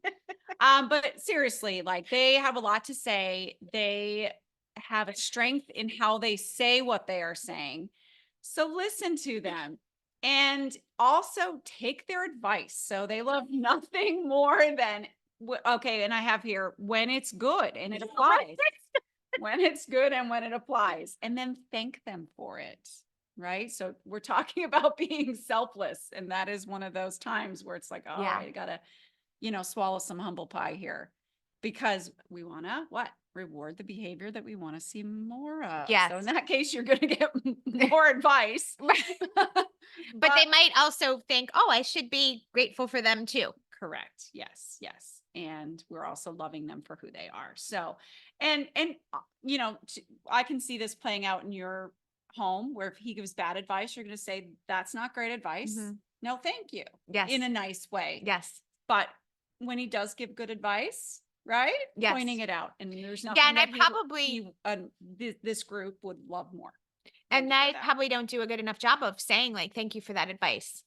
[SPEAKER 2] But seriously, like they have a lot to say. They have a strength in how they say what they are saying. So listen to them and also take their advice. So they love nothing more than, okay, and I have here, when it's good and it applies. When it's good and when it applies, and then thank them for it. Right. So we're talking about being selfless. And that is one of those times where it's like, all
[SPEAKER 1] Yeah.
[SPEAKER 2] right, I gotta, swallow some humble pie here, because we want to what? Reward the behavior that we want to see more of. So in
[SPEAKER 1] Yes.
[SPEAKER 2] that case, you're going to get more advice.
[SPEAKER 1] But
[SPEAKER 2] But
[SPEAKER 1] they might also think, "Oh, I should be grateful for them too."
[SPEAKER 2] correct. Yes. Yes. And we're also loving them for who they are. So, and I can see this playing out in your home, where if he gives bad advice, you're going to say, that's not great advice.
[SPEAKER 1] Mhm.
[SPEAKER 2] No, thank you.
[SPEAKER 1] Yes.
[SPEAKER 2] In a nice way.
[SPEAKER 1] Yes.
[SPEAKER 2] But when he does give good advice, right?
[SPEAKER 1] Yes.
[SPEAKER 2] Pointing it out. And there's
[SPEAKER 1] Yeah,
[SPEAKER 2] nothing
[SPEAKER 1] and I
[SPEAKER 2] that
[SPEAKER 1] probably
[SPEAKER 2] this group would love more than
[SPEAKER 1] and
[SPEAKER 2] to hear
[SPEAKER 1] I
[SPEAKER 2] that.
[SPEAKER 1] probably don't do a good enough job of saying like, "Thank you for that advice,"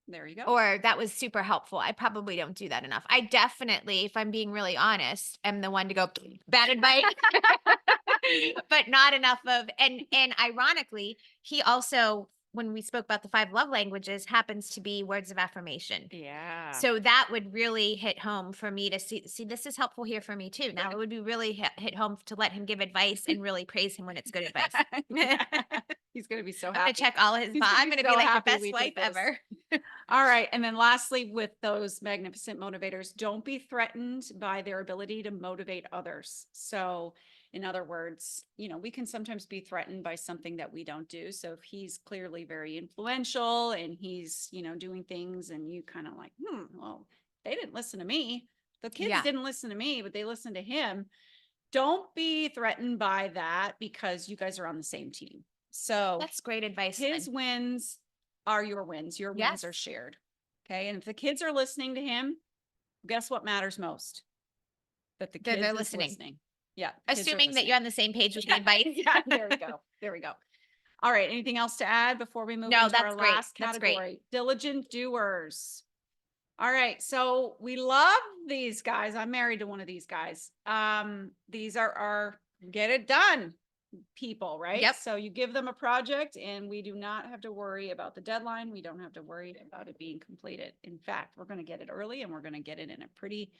[SPEAKER 2] There you go.
[SPEAKER 1] or "That was super helpful." I probably don't do that enough. I definitely, if I'm being really honest, am the one to go, "Bad advice," but not enough of, and ironically, he also, when we spoke about the 5 love languages, happens to be words of affirmation.
[SPEAKER 2] Yeah.
[SPEAKER 1] So that would really hit home for me to see this is helpful here for me too. Now it would be really hit home to let him give advice and really praise him when it's good advice.
[SPEAKER 2] Yeah. He's going to be so
[SPEAKER 1] I'm gonna
[SPEAKER 2] happy.
[SPEAKER 1] check all his.
[SPEAKER 2] He's gonna
[SPEAKER 1] I'm
[SPEAKER 2] be
[SPEAKER 1] gonna
[SPEAKER 2] so
[SPEAKER 1] be like the
[SPEAKER 2] happy
[SPEAKER 1] best
[SPEAKER 2] we did
[SPEAKER 1] wife
[SPEAKER 2] this.
[SPEAKER 1] ever.
[SPEAKER 2] All right. And then lastly, with those magnificent motivators, don't be threatened by their ability to motivate others. So in other words, we can sometimes be threatened by something that we don't do. So if he's clearly very influential and he's, doing things and you kind of like, well, they didn't listen to me. The kids
[SPEAKER 1] Yeah.
[SPEAKER 2] didn't listen to me, but they listened to him. Don't be threatened by that because you guys are on the same team. So
[SPEAKER 1] That's great advice.
[SPEAKER 2] his
[SPEAKER 1] Then.
[SPEAKER 2] wins are your wins. Your wins
[SPEAKER 1] Yes.
[SPEAKER 2] are shared. Okay. And if the kids are listening to him, guess what matters most? That the
[SPEAKER 1] They're
[SPEAKER 2] kids is
[SPEAKER 1] listening.
[SPEAKER 2] listening. Yeah. kids are
[SPEAKER 1] Assuming that
[SPEAKER 2] listening.
[SPEAKER 1] you're on the same page with the advice.
[SPEAKER 2] Yeah, there we go. There we go. All right. Anything else to add before we move
[SPEAKER 1] No,
[SPEAKER 2] into our
[SPEAKER 1] that's great.
[SPEAKER 2] last
[SPEAKER 1] That's great.
[SPEAKER 2] category? Diligent doers. All right. So we love these guys. I'm married to one of these guys. These are our get it done people, right?
[SPEAKER 1] Yep.
[SPEAKER 2] So you give them a project and we do not have to worry about the deadline. We don't have to worry about it being completed. In fact, we're going to get it early and we're going to get it in a pretty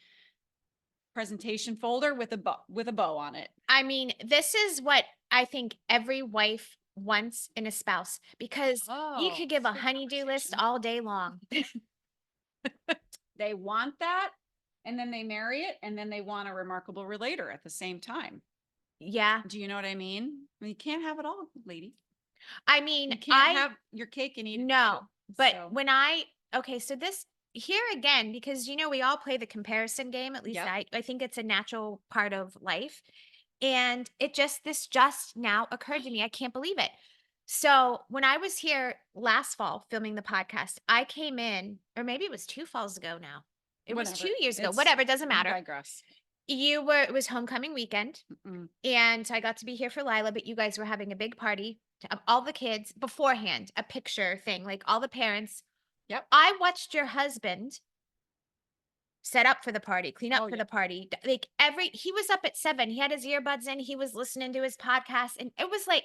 [SPEAKER 2] presentation folder with a bow on it.
[SPEAKER 1] I mean, this is what I think every wife wants in a spouse, because you could give a
[SPEAKER 2] good
[SPEAKER 1] honey-do list
[SPEAKER 2] conversation.
[SPEAKER 1] all day long.
[SPEAKER 2] They want that, and then they marry it, and then they want a remarkable relator at the same time.
[SPEAKER 1] Yeah.
[SPEAKER 2] Do you know what I mean? You can't have it all, lady.
[SPEAKER 1] I mean,
[SPEAKER 2] You can't have your cake and eat it
[SPEAKER 1] no,
[SPEAKER 2] too.
[SPEAKER 1] but
[SPEAKER 2] So,
[SPEAKER 1] okay, so this here again, because we all play the comparison game, at least
[SPEAKER 2] Yep.
[SPEAKER 1] I think it's a natural part of life. And this just now occurred to me. I can't believe it. So when I was here last fall filming the podcast, I came in, or maybe it was 2 falls ago now. It was
[SPEAKER 2] whatever.
[SPEAKER 1] 2 years ago.
[SPEAKER 2] It's-
[SPEAKER 1] Whatever, it doesn't
[SPEAKER 2] we
[SPEAKER 1] matter.
[SPEAKER 2] digress.
[SPEAKER 1] It was homecoming weekend,
[SPEAKER 2] Mm-mm.
[SPEAKER 1] and I got to be here for Lila, but you guys were having a big party of all the kids beforehand, a picture thing, like all the parents.
[SPEAKER 2] Yep.
[SPEAKER 1] I watched your husband set up for the party, clean up
[SPEAKER 2] Oh,
[SPEAKER 1] for
[SPEAKER 2] yeah.
[SPEAKER 1] the party. Like he was up at 7. He had his earbuds in, he was listening to his podcast, and it was like,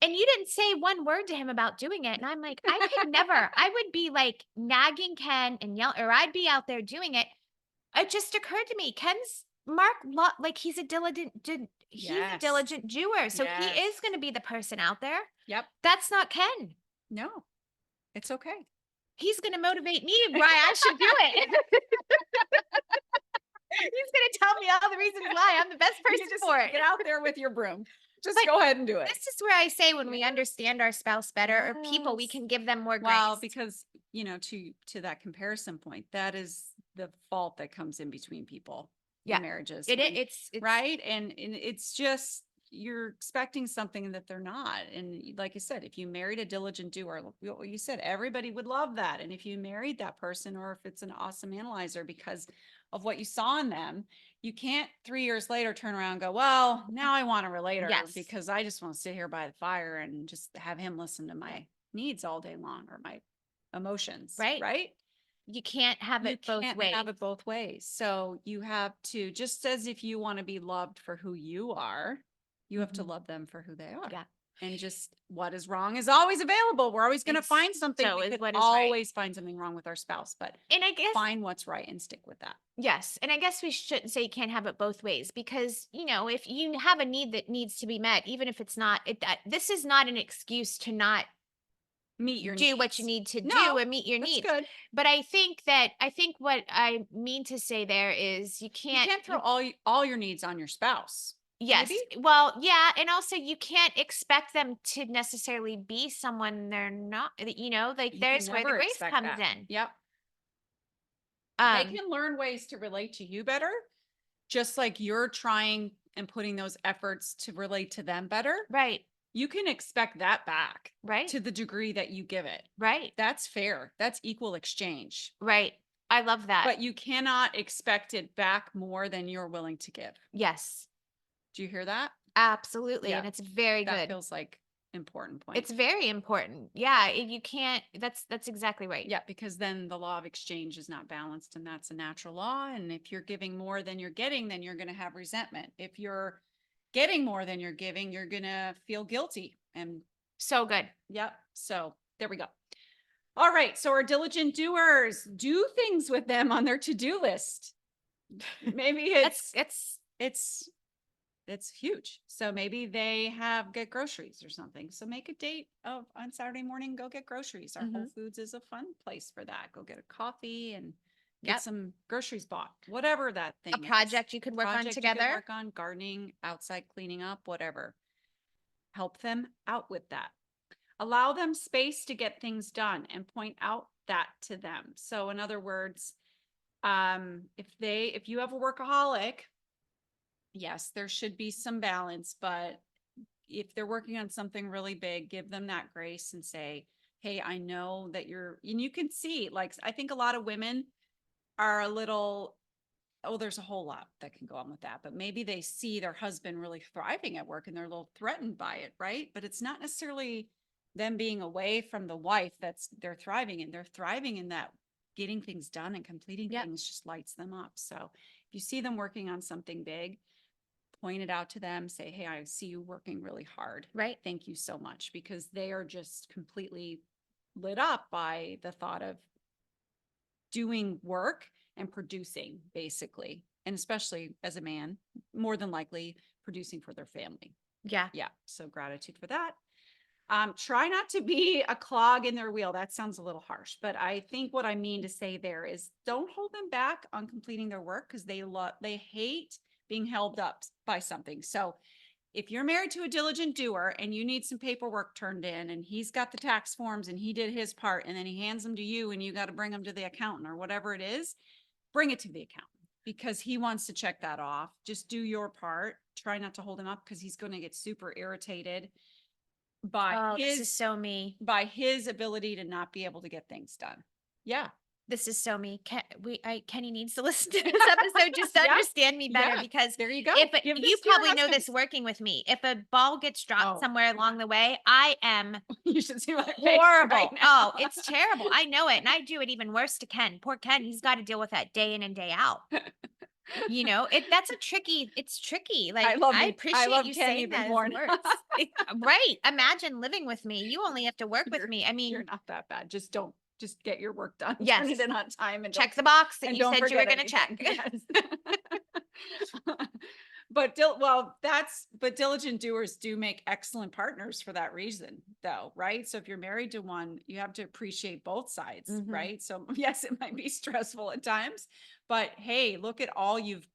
[SPEAKER 1] and you didn't say one word to him about doing it. And I'm like, I could never. I would be like nagging Ken and yell, or I'd be out there doing it. It just occurred to me, like he's a diligent, he's a
[SPEAKER 2] Yes.
[SPEAKER 1] diligent doer. So he
[SPEAKER 2] Yes.
[SPEAKER 1] is going to be the person out there.
[SPEAKER 2] Yep.
[SPEAKER 1] That's not Ken.
[SPEAKER 2] No, it's okay.
[SPEAKER 1] He's going to motivate me why I should do it. He's going to tell me all the reasons why I'm the best person
[SPEAKER 2] You just
[SPEAKER 1] for it.
[SPEAKER 2] get out there with your broom. Just
[SPEAKER 1] But
[SPEAKER 2] go ahead and do it.
[SPEAKER 1] This is where I say, when we understand our spouse better, or people, we
[SPEAKER 2] Yes.
[SPEAKER 1] can give them more grace.
[SPEAKER 2] Well, because to that comparison point, that is the fault that comes in between people
[SPEAKER 1] Yeah.
[SPEAKER 2] in marriages.
[SPEAKER 1] it's
[SPEAKER 2] right. And it's just, you're expecting something that they're not. And like I said, if you married a diligent doer, you said everybody would love that. And if you married that person, or if it's an awesome analyzer because of what you saw in them, you can't 3 years later turn around and go, well, now I want a relator
[SPEAKER 1] Yes.
[SPEAKER 2] because I just want to sit here by the fire and just have him listen to my needs all day long, or my emotions.
[SPEAKER 1] Right.
[SPEAKER 2] Right.
[SPEAKER 1] You can't have
[SPEAKER 2] You
[SPEAKER 1] it both
[SPEAKER 2] can't
[SPEAKER 1] ways.
[SPEAKER 2] have it both ways. So you have to, just as if you want to be loved for who you are, you have to
[SPEAKER 1] Mhm.
[SPEAKER 2] love them for who they are.
[SPEAKER 1] Yeah.
[SPEAKER 2] And just what is wrong is always available. We're always going to
[SPEAKER 1] It's
[SPEAKER 2] find something.
[SPEAKER 1] so
[SPEAKER 2] We
[SPEAKER 1] is
[SPEAKER 2] could
[SPEAKER 1] what is right.
[SPEAKER 2] always find something wrong with our spouse, but
[SPEAKER 1] And I guess,
[SPEAKER 2] find what's right and stick with that.
[SPEAKER 1] yes. And I guess we shouldn't say you can't have it both ways, because, if you have a need that needs to be met, even if it's not, this is not an excuse to not
[SPEAKER 2] Meet your
[SPEAKER 1] do what you
[SPEAKER 2] needs.
[SPEAKER 1] need to
[SPEAKER 2] No,
[SPEAKER 1] do and meet your
[SPEAKER 2] That's
[SPEAKER 1] needs.
[SPEAKER 2] good.
[SPEAKER 1] But I think what I mean to say there is, you
[SPEAKER 2] You
[SPEAKER 1] can't,
[SPEAKER 2] can't throw all your needs on your spouse.
[SPEAKER 1] yes.
[SPEAKER 2] maybe?
[SPEAKER 1] Well, yeah. And also, you can't expect them to necessarily be someone they're not, like
[SPEAKER 2] You
[SPEAKER 1] there's
[SPEAKER 2] can
[SPEAKER 1] where the
[SPEAKER 2] never
[SPEAKER 1] grace
[SPEAKER 2] expect
[SPEAKER 1] comes
[SPEAKER 2] that.
[SPEAKER 1] in.
[SPEAKER 2] Yep. They can learn ways to relate to you better, just like you're trying and putting those efforts to relate to them better.
[SPEAKER 1] Right.
[SPEAKER 2] You can expect that back
[SPEAKER 1] Right.
[SPEAKER 2] to the degree that you give it.
[SPEAKER 1] Right.
[SPEAKER 2] That's fair. That's equal exchange.
[SPEAKER 1] Right. I love that.
[SPEAKER 2] But you cannot expect it back more than you're willing to give.
[SPEAKER 1] Yes,
[SPEAKER 2] Do you hear that?
[SPEAKER 1] absolutely.
[SPEAKER 2] Yeah.
[SPEAKER 1] And it's very
[SPEAKER 2] That
[SPEAKER 1] good.
[SPEAKER 2] feels like important point.
[SPEAKER 1] It's very important. Yeah. You can't, that's exactly right.
[SPEAKER 2] Yeah, because then the law of exchange is not balanced, and that's a natural law. And if you're giving more than you're getting, then you're going to have resentment. If you're getting more than you're giving, you're going to feel guilty. And
[SPEAKER 1] So good.
[SPEAKER 2] yep. So there we go. All right. So our diligent doers, do things with them on their to-do list. Maybe it's It's huge. So maybe they get groceries or something. So make a date of on Saturday morning, go get groceries. Our Whole Foods is a fun place for that. Go get a coffee and get
[SPEAKER 1] Yep.
[SPEAKER 2] some groceries bought, whatever that
[SPEAKER 1] A
[SPEAKER 2] thing is.
[SPEAKER 1] project you could work on
[SPEAKER 2] Project you could
[SPEAKER 1] together.
[SPEAKER 2] work on, gardening, outside cleaning up, whatever. Help them out with that. Allow them space to get things done and point out that to them. So in other words, if you have a workaholic, yes, there should be some balance, but if they're working on something really big, give them that grace and say, hey, I know that and you can see, like, I think a lot of women are a little, oh, there's a whole lot that can go on with that, but maybe they see their husband really thriving at work and they're a little threatened by it, right? But it's not necessarily them being away from the wife they're thriving in. They're thriving in that getting things done and completing things just lights them up. So if you see them working on something big, point it out to them, say, hey, I see you working really hard.
[SPEAKER 1] Right.
[SPEAKER 2] Thank you so much, because they are just completely lit up by the thought of doing work and producing, basically. And especially as a man, more than likely producing for their family.
[SPEAKER 1] Yeah.
[SPEAKER 2] Yeah. So gratitude for that. Try not to be a clog in their wheel. That sounds a little harsh, but I think what I mean to say there is don't hold them back on completing their work, because they hate being held up by something. So if you're married to a diligent doer and you need some paperwork turned in and he's got the tax forms and he did his part and then he hands them to you and you got to bring them to the accountant or whatever it is, bring it to the accountant because he wants to check that off. Just do your part. Try not to hold him up, because he's going to get super irritated by
[SPEAKER 1] this is so me.
[SPEAKER 2] by his ability to not be able to get things done. Yeah.
[SPEAKER 1] This is so me. Kenny needs to listen to this episode just to understand me better, because
[SPEAKER 2] there you go.
[SPEAKER 1] You probably know this working with me. If a ball gets dropped somewhere along the way, I am
[SPEAKER 2] you should see my
[SPEAKER 1] horrible.
[SPEAKER 2] face right now.
[SPEAKER 1] Oh, it's terrible. I know it. And I do it even worse to Ken. Poor Ken. He's got to deal with that day in and day out. You know, it's tricky. Like, I appreciate you saying those words. Right. Imagine living with me. You only have to work with me. I mean,
[SPEAKER 2] you're not that bad. Just get your work done.
[SPEAKER 1] Yes.
[SPEAKER 2] Turn it in on time and
[SPEAKER 1] check the box that
[SPEAKER 2] and
[SPEAKER 1] you
[SPEAKER 2] don't
[SPEAKER 1] said you were
[SPEAKER 2] forget
[SPEAKER 1] going to check.
[SPEAKER 2] anything. Yes. But diligent doers do make excellent partners for that reason, though, right? So if you're married to one, you have to appreciate both sides, right? So yes, it might be stressful at times, but hey, look at all you've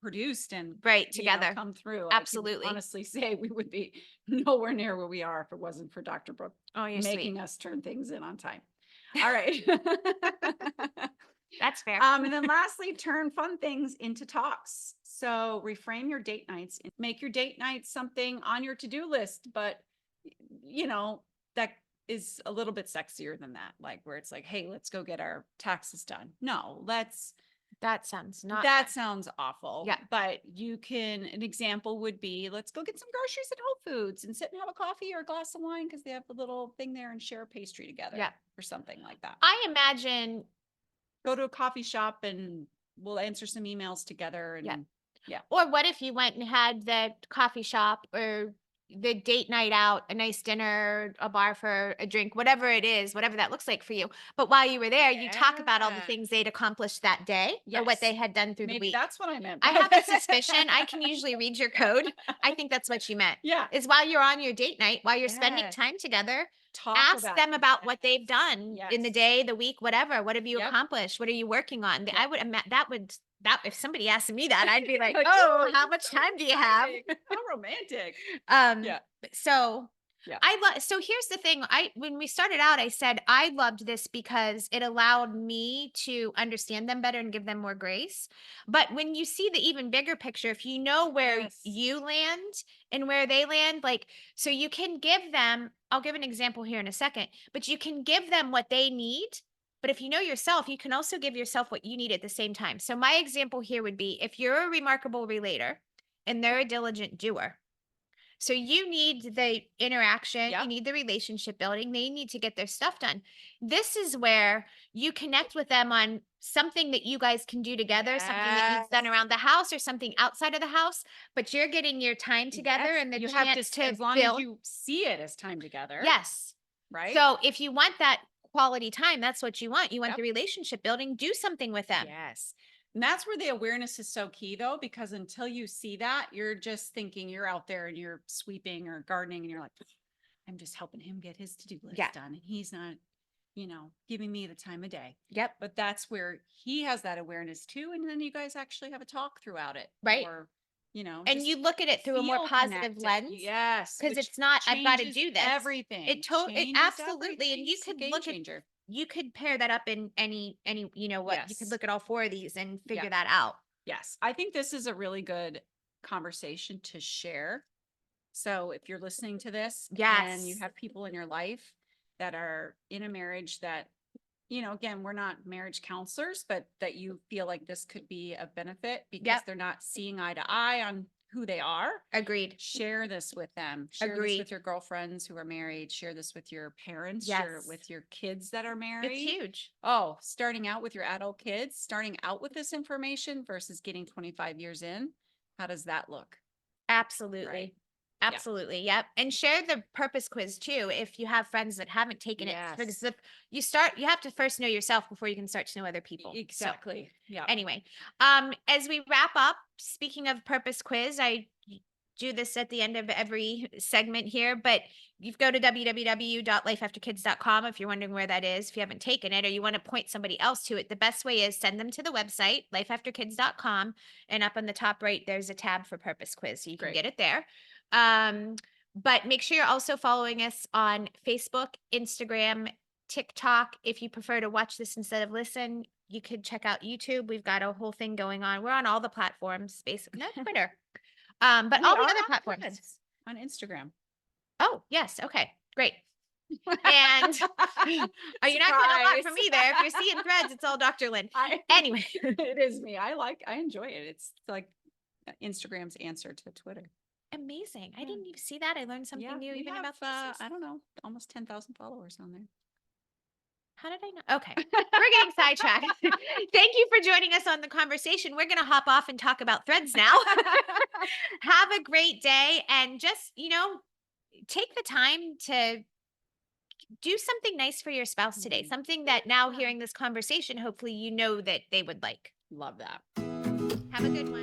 [SPEAKER 2] produced and
[SPEAKER 1] together
[SPEAKER 2] come through.
[SPEAKER 1] Absolutely.
[SPEAKER 2] I can honestly say we would be nowhere near where we are if it wasn't for Dr. Brooke making us turn things in on time. All right.
[SPEAKER 1] That's fair.
[SPEAKER 2] And then lastly, turn fun things into talks. So reframe your date nights and make your date nights something on your to-do list, but that is a little bit sexier than that. Like where it's like, hey, let's go get our taxes done. No,
[SPEAKER 1] that sounds
[SPEAKER 2] awful.
[SPEAKER 1] Yeah.
[SPEAKER 2] But an example would be, let's go get some groceries at Whole Foods and sit and have a coffee or a glass of wine, because they have the little thing there, and share a pastry together.
[SPEAKER 1] Yeah.
[SPEAKER 2] Or something like that.
[SPEAKER 1] I imagine
[SPEAKER 2] go to a coffee shop and we'll answer some emails together. And yeah.
[SPEAKER 1] Or what if you went and had the coffee shop or the date night out, a nice dinner, a bar for a drink, whatever it is, whatever that looks like for you. But while you were there, you talk about all the things they'd accomplished that day or what they had done through the week.
[SPEAKER 2] That's what I meant.
[SPEAKER 1] I have a suspicion. I can usually read your code. I think that's what you meant.
[SPEAKER 2] Yeah.
[SPEAKER 1] Is while you're on your date night, while you're spending time together, ask them about what they've done in the day, the week, whatever. What have you accomplished? What are you working on? I would imagine that if somebody asked me that, I'd be like, oh, how much time do you have?
[SPEAKER 2] How romantic.
[SPEAKER 1] So so here's the thing. When we started out, I said I loved this because it allowed me to understand them better and give them more grace. But when you see the even bigger picture, if you know where you land and where they land, like, so you can give them, I'll give an example here in a second, but you can give them what they need. But if you know yourself, you can also give yourself what you need at the same time. So my example here would be, if you're a remarkable relator and they're a diligent doer, so you need the interaction, you need the relationship building, they need to get their stuff done. This is where you connect with them on something that you guys can do together, something that you've done around the house or something outside of the house, but you're getting your time together and the chance to
[SPEAKER 2] as long as you see it as time together.
[SPEAKER 1] Yes.
[SPEAKER 2] Right.
[SPEAKER 1] So if you want that quality time, that's what you want. You want the relationship building, do something with them.
[SPEAKER 2] Yes. And that's where the awareness is so key though, because until you see that, you're just thinking you're out there and you're sweeping or gardening and you're like, I'm just helping him get his to-do list
[SPEAKER 1] Yeah.
[SPEAKER 2] done. And he's not, giving me the time of day.
[SPEAKER 1] Yep.
[SPEAKER 2] But that's where he has that awareness too. And then you guys actually have a talk throughout it.
[SPEAKER 1] Right.
[SPEAKER 2] Or,
[SPEAKER 1] And
[SPEAKER 2] just
[SPEAKER 1] you look at it through a more
[SPEAKER 2] feel
[SPEAKER 1] positive
[SPEAKER 2] connected.
[SPEAKER 1] lens.
[SPEAKER 2] Yes.
[SPEAKER 1] Because
[SPEAKER 2] Which
[SPEAKER 1] it's not, I've got to
[SPEAKER 2] changes
[SPEAKER 1] do this.
[SPEAKER 2] everything.
[SPEAKER 1] It
[SPEAKER 2] Changes
[SPEAKER 1] absolutely. And
[SPEAKER 2] everything.
[SPEAKER 1] you
[SPEAKER 2] It's a
[SPEAKER 1] could
[SPEAKER 2] game
[SPEAKER 1] look at,
[SPEAKER 2] changer.
[SPEAKER 1] you could pair that up in any, what you could
[SPEAKER 2] Yes.
[SPEAKER 1] look at all four of these and figure
[SPEAKER 2] Yeah.
[SPEAKER 1] that out.
[SPEAKER 2] Yes. I think this is a really good conversation to share. So if you're listening to this and you
[SPEAKER 1] Yes.
[SPEAKER 2] have people in your life that are in a marriage that, again, we're not marriage counselors, but that you feel like this could be a benefit because
[SPEAKER 1] Yep.
[SPEAKER 2] they're not seeing eye to eye on who they are.
[SPEAKER 1] Agreed.
[SPEAKER 2] Share this with them. Share this
[SPEAKER 1] Agreed.
[SPEAKER 2] with your girlfriends who are married. Share this with your parents.
[SPEAKER 1] Yes.
[SPEAKER 2] Share it with your kids that are married.
[SPEAKER 1] It's huge.
[SPEAKER 2] Oh, starting out with your adult kids, starting out with this information versus getting 25 years in. How does that look?
[SPEAKER 1] Absolutely.
[SPEAKER 2] Right.
[SPEAKER 1] Absolutely. Yep. And share the purpose quiz too if you have friends that haven't taken it. Because
[SPEAKER 2] Yes.
[SPEAKER 1] if you have to first know yourself before you can start to know other people. So
[SPEAKER 2] Exactly. Yeah.
[SPEAKER 1] anyway, as we wrap up, speaking of purpose quiz, I do this at the end of every segment here, but you go to www.lifeafterkids.com if you're wondering where that is. If you haven't taken it or you want to point somebody else to it, the best way is send them to the website, lifeafterkids.com. And up on the top right, there's a tab for purpose quiz. So you can
[SPEAKER 2] Great.
[SPEAKER 1] get it there. But make sure you're also following us on Facebook, Instagram, TikTok. If you prefer to watch this instead of listen, you could check out YouTube. We've got a whole thing going on. We're on all the platforms, basically. Not Twitter. But
[SPEAKER 2] We
[SPEAKER 1] all the
[SPEAKER 2] are
[SPEAKER 1] other
[SPEAKER 2] on
[SPEAKER 1] platforms.
[SPEAKER 2] Threads on Instagram.
[SPEAKER 1] Oh, yes. Okay, great. And you're not getting a lot from me there. If you're seeing Threads, it's all Dr. Lynn. Anyway.
[SPEAKER 2] It is me. I enjoy it. It's like Instagram's answer to Twitter.
[SPEAKER 1] Amazing. I
[SPEAKER 2] Yeah.
[SPEAKER 1] didn't even see that. I learned something new
[SPEAKER 2] we
[SPEAKER 1] even
[SPEAKER 2] have,
[SPEAKER 1] about this.
[SPEAKER 2] I don't know, almost 10,000 followers on there.
[SPEAKER 1] How did I know? Okay. We're getting sidetracked. Thank you for joining us on the conversation. We're going to hop off and talk about Threads now. Have a great day and just, take the time to do something nice for your spouse today. Something that now hearing this conversation, hopefully that they would like.
[SPEAKER 2] Love that.
[SPEAKER 1] Have a good one.